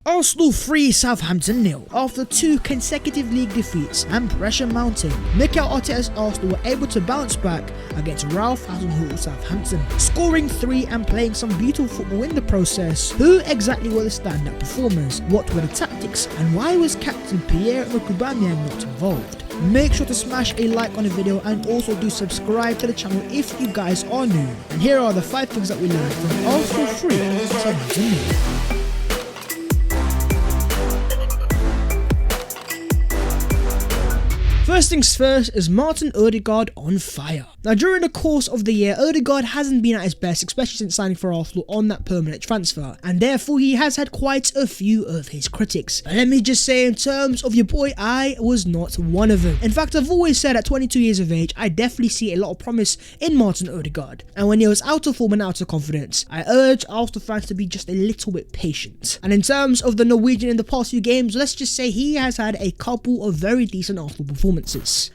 Arsenal 3, Southampton 0. After 2 consecutive league defeats and pressure mounting, Mikel Arteta's Arsenal were able to bounce back against Ralph Hasenhutl's Southampton, scoring 3 and playing some beautiful football in the process. Who exactly were the standout performers? What were the tactics? And why was captain Aaron Ramsdale not involved? Make sure to smash a like on the video and also do subscribe to the channel if you guys are new. And here are the 5 things that we learned from Arsenal 3, Southampton 0. First things first is Martin Odegaard on fire. Now during the course of the year, Odegaard hasn't been at his best, especially since signing for Arsenal on that permanent transfer, and therefore he has had quite a few of his critics. But let me just say, in terms of your boy, I was not one of them. In fact, I've always said at 22 years of age, I definitely see a lot of promise in Martin Odegaard, and when he was out of form and out of confidence, I urge Arsenal fans to be just a little bit patient. And in terms of the Norwegian in the past few games, let's just say he has had a couple of very decent Arsenal performances.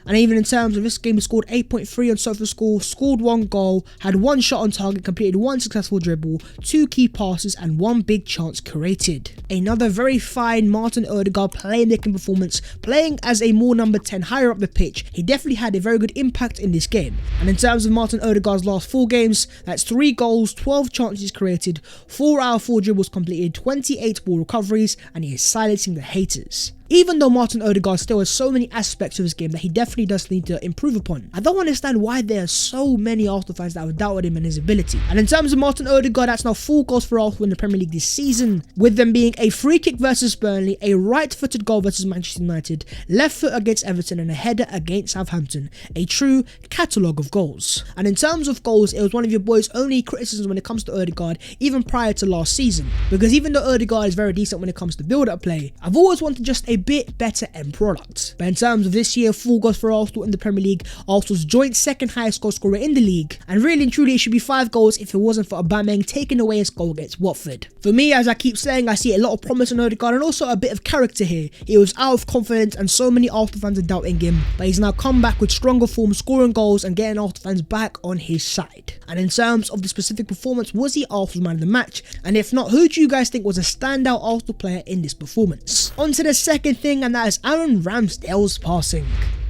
And even in terms of this game, he scored 8.3 on SofaScore, scored 1 goal, had 1 shot on target, completed 1 successful dribble, 2 key passes and 1 big chance created. Another very fine Martin Odegaard playmaking performance, playing as a more number 10 higher up the pitch. He definitely had a very good impact in this game. And in terms of Martin Odegaard's last 4 games, that's 3 goals, 12 chances created, 4 out of 4 dribbles completed, 28 ball recoveries, and he is silencing the haters. Even though Martin Odegaard still has so many aspects of his game that he definitely does need to improve upon, I don't understand why there are so many Arsenal fans that have doubted him and his ability. And in terms of Martin Odegaard, that's now 4 goals for Arsenal in the Premier League this season, with them being a free kick versus Burnley, a right-footed goal versus Manchester United, left foot against Everton and a header against Southampton. A true catalogue of goals. And in terms of goals, it was one of your boys' only criticisms when it comes to Odegaard, even prior to last season. Because even though Odegaard is very decent when it comes to build-up play, I've always wanted just a bit better end product. But in terms of this year, 4 goals for Arsenal in the Premier League, Arsenal's joint second highest goal scorer in the league, and really and truly it should be 5 goals if it wasn't for Aubameyang taking away his goal against Watford. For me, as I keep saying, I see a lot of promise in Odegaard and also a bit of character here. He was out of confidence and so many Arsenal fans are doubting him, but he's now come back with stronger form, scoring goals and getting Arsenal fans back on his side. And in terms of the specific performance, was he Arsenal's man of the match? And if not, who do you guys think was a standout Arsenal player in this performance? On to the second thing, and that is Aaron Ramsdale's passing.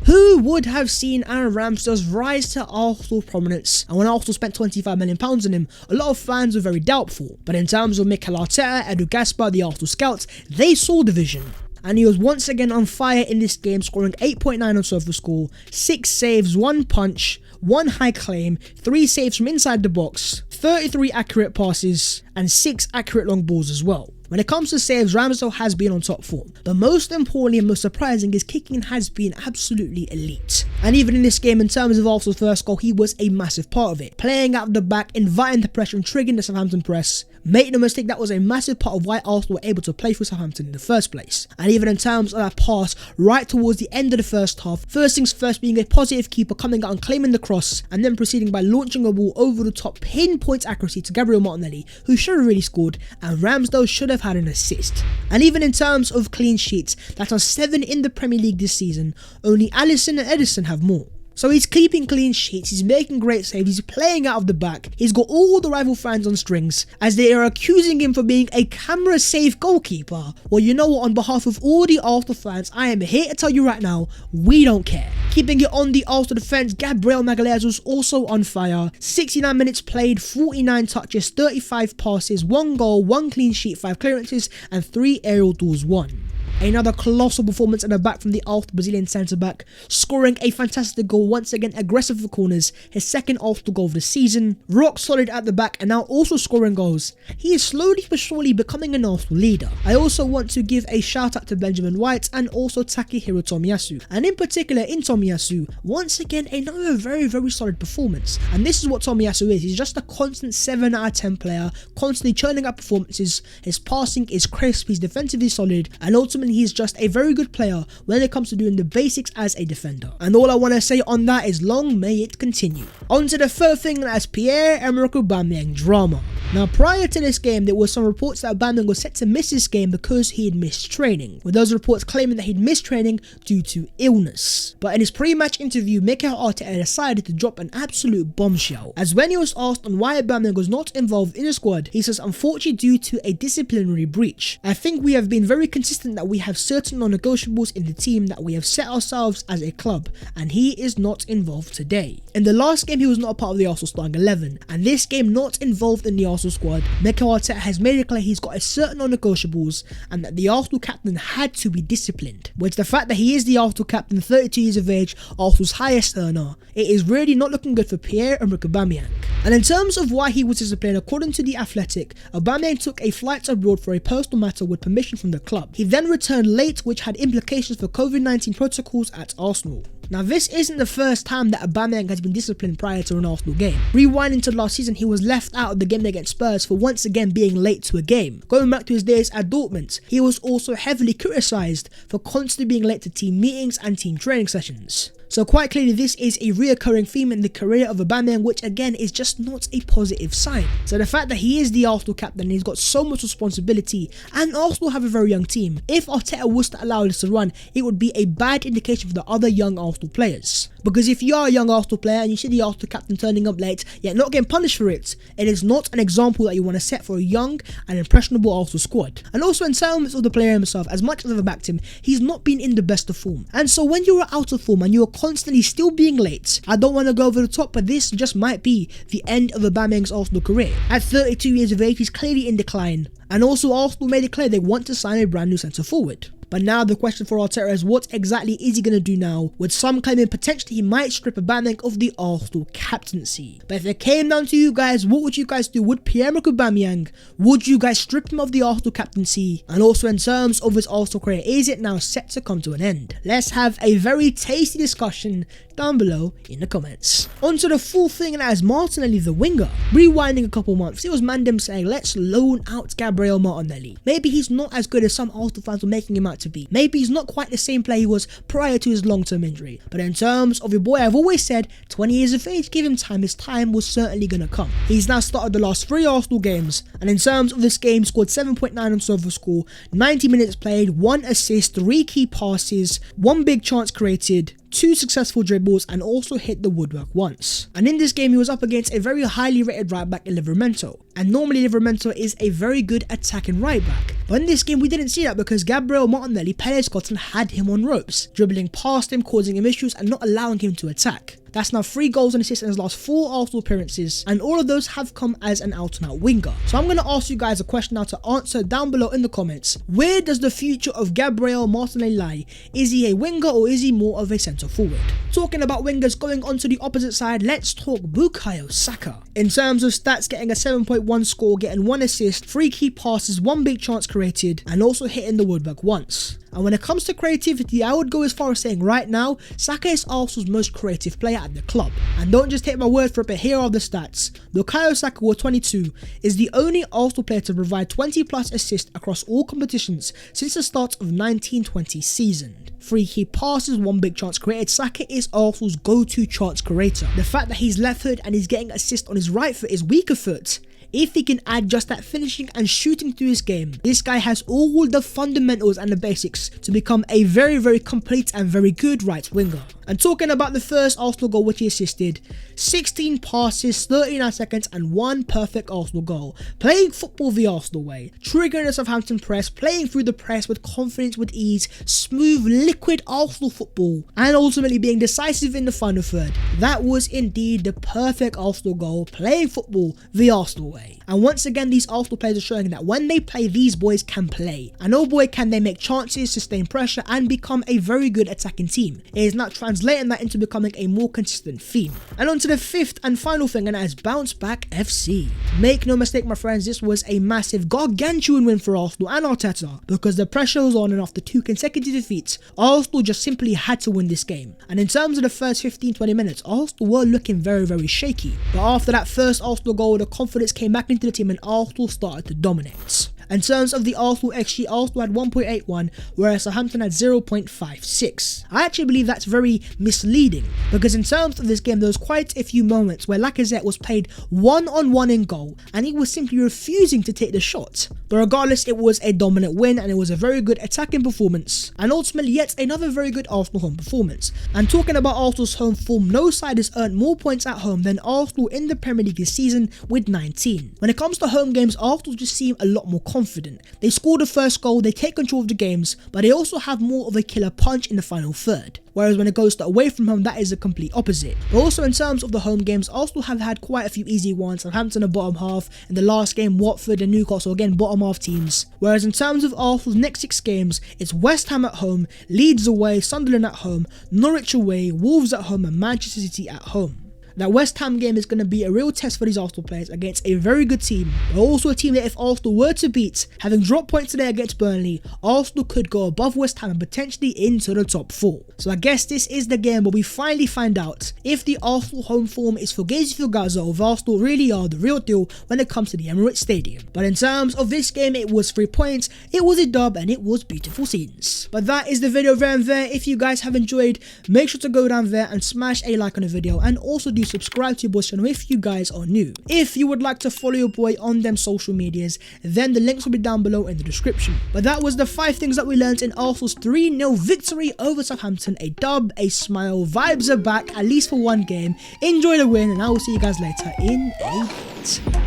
Who would have seen Aaron Ramsdale's rise to Arsenal prominence? And when Arsenal spent £25 million on him, a lot of fans were very doubtful. But in terms of Mikel Arteta, Edu Gaspar, the Arsenal scouts, they saw the vision. And he was once again on fire in this game, scoring 8.9 on SofaScore, 6 saves, 1 punch, 1 high claim, 3 saves from inside the box, 33 accurate passes, and 6 accurate long balls as well. When it comes to saves, Ramsdale has been on top form, but most importantly and most surprising, his kicking has been absolutely elite. And even in this game, in terms of Arsenal's first goal, he was a massive part of it, playing out of the back, inviting the pressure and triggering the Southampton press. Make no mistake, that was a massive part of why Arsenal were able to play for Southampton in the first place. And even in terms of that pass right towards the end of the first half, first things first, being a positive keeper coming out and claiming the cross, and then proceeding by launching a ball over the top, pinpoint accuracy to Gabriel Martinelli, who should have really scored, and Ramsdale should have had an assist. And even in terms of clean sheets, that are 7 in the Premier League this season, only Alisson and Edison have more. So he's keeping clean sheets, he's making great saves, he's playing out of the back, he's got all the rival fans on strings, as they are accusing him for being a camera-safe goalkeeper. Well, you know what, on behalf of all the Arsenal fans, I am here to tell you right now, we don't care. Keeping it on the Arsenal defence, Gabriel Magalhaes was also on fire. 69 minutes played, 49 touches, 35 passes, 1 goal, 1 clean sheet, 5 clearances, and 3 aerial duels won. Another colossal performance at the back from the Arsenal Brazilian centre-back, scoring a fantastic goal, once again aggressive for corners, his second Arsenal goal of the season, rock solid at the back and now also scoring goals. He is slowly but surely becoming an Arsenal leader. I also want to give a shout out to Benjamin White and also Takehiro Tomiyasu, and in particular in Tomiyasu, once again another very solid performance. And this is what Tomiyasu is, he's just a constant 7 out of 10 player, constantly churning out performances, his passing is crisp, he's defensively solid, and ultimately he's just a very good player when it comes to doing the basics as a defender. And all I want to say on that is long may it continue. On to the third thing, and that's Pierre-Emerick Aubameyang drama. Now, prior to this game, there were some reports that Aubameyang was set to miss this game because he had missed training, with those reports claiming that he'd missed training due to illness. But in his pre-match interview, Mikel Arteta decided to drop an absolute bombshell, as when he was asked on why Aubameyang was not involved in the squad, he says, unfortunately due to a disciplinary breach. I think we have been very consistent that we have certain non-negotiables in the team that we have set ourselves as a club, and he is not involved today. In the last game, he was not a part of the Arsenal starting 11, and this game not involved in the Arsenal squad. Mikel Arteta has made it clear he's got a certain non-negotiables and that the Arsenal captain had to be disciplined. Which the fact that he is the Arsenal captain, 32 years of age, Arsenal's highest earner, it is really not looking good for Pierre-Emerick Aubameyang. And in terms of why he was disciplined, according to The Athletic, Aubameyang took a flight abroad for a personal matter with permission from the club. He then returned late, which had implications for COVID-19 protocols at Arsenal. Now, this isn't the first time that Aubameyang has been disciplined prior to an Arsenal game. Rewinding to last season, he was left out of the game against Spurs for once again being late to a game. Going back to his days at Dortmund, he was also heavily criticised for constantly being late to team meetings and team training sessions. So quite clearly this is a reoccurring theme in the career of Aubameyang, which again is just not a positive sign. So the fact that he is the Arsenal captain and he's got so much responsibility, and Arsenal have a very young team, if Arteta was to allow this to run, it would be a bad indication for the other young Arsenal players. Because if you are a young Arsenal player and you see the Arsenal captain turning up late yet not getting punished for it, it is not an example that you want to set for a young and impressionable Arsenal squad. And also in terms of the player himself, as much as I've backed him, he's not been in the best of form. And so when you are out of form and you are constantly still being late, I don't want to go over the top, but this just might be the end of Aubameyang's Arsenal career. At 32 years of age, he's clearly in decline. And also Arsenal made it clear they want to sign a brand new centre forward. But now the question for Arteta is, what exactly is he going to do now, with some claiming potentially he might strip Aubameyang of the Arsenal captaincy. But if it came down to you guys, what would you guys do? Would Pierre-Emerick Aubameyang, would you guys strip him of the Arsenal captaincy? And also in terms of his Arsenal career, is it now set to come to an end? Let's have a very tasty discussion down below in the comments. On to the full thing, and that is Martinelli the winger. Rewinding a couple months, it was Mandem saying, let's loan out Gabriel Martinelli. Maybe he's not as good as some Arsenal fans were making him out to be. Maybe he's not quite the same player he was prior to his long-term injury. But in terms of your boy, I've always said 20 years of age, give him time. His time was certainly going to come. He's now started the last 3 Arsenal games, and in terms of this game, scored 7.9 on SofaScore, 90 minutes played, 1 assist, 3 key passes, 1 big chance created, 2 successful dribbles, and also hit the woodwork once. And in this game, he was up against a very highly rated right back in Livramento. And normally Livramento is a very good attacking right back. But in this game, we didn't see that because Gabriel Martinelli, Pele Scotland, had him on ropes, dribbling past him, causing him issues and not allowing him to attack. That's now 3 goals and assists in his last 4 Arsenal appearances, and all of those have come as an out-and-out winger. So I'm going to ask you guys a question now to answer down below in the comments. Where does the future of Gabriel Martinelli lie? Is he a winger or is he more of a centre forward? Talking about wingers, going on to the opposite side, let's talk Bukayo Saka. In terms of stats, getting a 7.1 score, getting 1 assist, 3 key passes, 1 big chance created, and also hitting the woodwork once. And when it comes to creativity, I would go as far as saying right now, Saka is Arsenal's most creative player at the club. And don't just take my word for it, but here are the stats. Bukayo Saka, who 22, is the only Arsenal player to provide 20 plus assists across all competitions since the start of 1920 season. 3 key passes, 1 big chance created. Saka is Arsenal's go-to chance creator. The fact that he's left-footed and he's getting assists on his right foot, his weaker foot, if he can add just that finishing and shooting to his game, this guy has all the fundamentals and the basics to become a very, very complete and very good right winger. And talking about the first Arsenal goal which he assisted, 16 passes, 39 seconds and 1 perfect Arsenal goal. Playing football the Arsenal way, triggering the Southampton press, playing through the press with confidence, with ease, smooth, liquid Arsenal football, and ultimately being decisive in the final third. That was indeed the perfect Arsenal goal, playing football the Arsenal way. And once again, these Arsenal players are showing that when they play, these boys can play. And oh boy, can they make chances, sustain pressure, and become a very good attacking team. It is now translating that into becoming a more consistent theme. And on to the 5th and final thing, and that is Bounce Back FC. Make no mistake, my friends, this was a massive, gargantuan win for Arsenal and Arteta, because the pressure was on, and after 2 consecutive defeats, Arsenal just simply had to win this game. And in terms of the first 15-20 minutes, Arsenal were looking very, very shaky. But after that first Arsenal goal, the confidence came back into the team and Arsenal started to dominate. In terms of the Arsenal XG, Arsenal had 1.81, whereas Southampton had 0.56. I actually believe that's very misleading, because in terms of this game, there was quite a few moments where Lacazette was played one-on-one in goal, and he was simply refusing to take the shot. But regardless, it was a dominant win, and it was a very good attacking performance, and ultimately yet another very good Arsenal home performance. And talking about Arsenal's home form, no side has earned more points at home than Arsenal in the Premier League this season with 19. When it comes to home games, Arsenal just seem a lot more confident. They score the first goal, they take control of the games, but they also have more of a killer punch in the final third. Whereas when it goes to away from home, that is the complete opposite. But also in terms of the home games, Arsenal have had quite a few easy ones. Southampton the bottom half, in the last game Watford and Newcastle again bottom half teams. Whereas in terms of Arsenal's next 6 games, it's West Ham at home, Leeds away, Sunderland at home, Norwich away, Wolves at home and Manchester City at home. That West Ham game is going to be a real test for these Arsenal players against a very good team, but also a team that if Arsenal were to beat, having dropped points today against Burnley, Arsenal could go above West Ham and potentially into the top 4. So I guess this is the game where we finally find out if the Arsenal home form is Fugazi Fugaza or if Arsenal really are the real deal when it comes to the Emirates Stadium. But in terms of this game, it was 3 points, it was a dub and it was beautiful scenes. But that is the video there and there. If you guys have enjoyed, make sure to go down there and smash a like on the video, and also do subscribe to your boy's channel if you guys are new. If you would like to follow your boy on them social medias, then the links will be down below in the description. But that was the 5 things that we learned in Arsenal's 3-0 victory over Southampton. A dub, a smile, vibes are back, at least for one game. Enjoy the win, and I will see you guys later in a bit.